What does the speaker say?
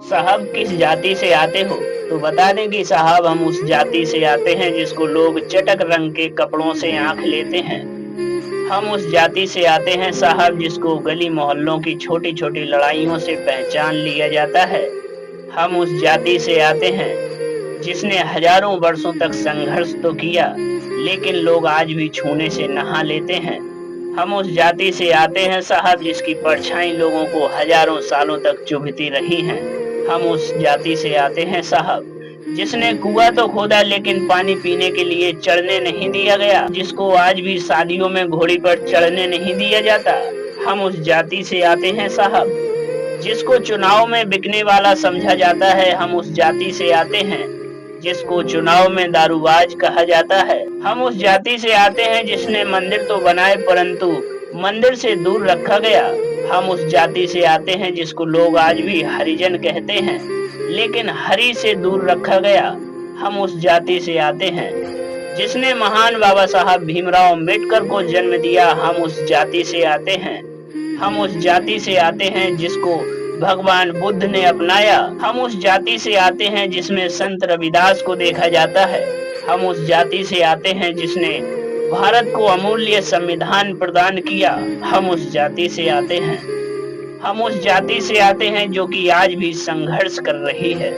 साहब किस जाति से आते हो? तो बता दें कि साहब हम उस जाति से आते हैं जिसको लोग चटक रंग के कपड़ों से आंख लेते हैं। हम उस जाति से आते हैं साहब जिसको गली मोहल्लों की छोटी छोटी लड़ाइयों से पहचान लिया जाता है। हम उस जाति से आते हैं जिसने हजारों वर्षों तक संघर्ष तो किया, लेकिन लोग आज भी छूने से नहा लेते हैं। हम उस जाति से आते हैं साहब जिसकी परछाई लोगों को हजारों सालों तक चुभती रही हैं। हम उस जाति से आते हैं साहब जिसने कुआं तो खोदा लेकिन पानी पीने के लिए चढ़ने नहीं दिया गया, जिसको आज भी शादियों में घोड़ी पर चढ़ने नहीं दिया जाता। हम उस जाति से आते हैं साहब जिसको चुनाव में बिकने वाला समझा जाता है। हम उस जाति से आते हैं जिसको चुनाव में दारूबाज कहा जाता है। हम उस जाति से आते हैं जिसने मंदिर तो बनाए परंतु मंदिर से दूर रखा गया। हम उस जाति से आते हैं जिसको लोग आज भी हरिजन कहते हैं, लेकिन हरि से दूर रखा गया। हम उस जाति से आते हैं जिसने महान बाबा साहब भीमराव अम्बेडकर को जन्म दिया। हम उस जाति से आते हैं। हम उस जाति से आते हैं जिसको भगवान बुद्ध ने अपनाया। हम उस जाति से आते हैं जिसमें संत रविदास को देखा जाता है। हम उस जाति से आते हैं जिसने भारत को अमूल्य संविधान प्रदान किया। हम उस जाति से आते हैं। हम उस जाति से आते हैं जो कि आज भी संघर्ष कर रही है।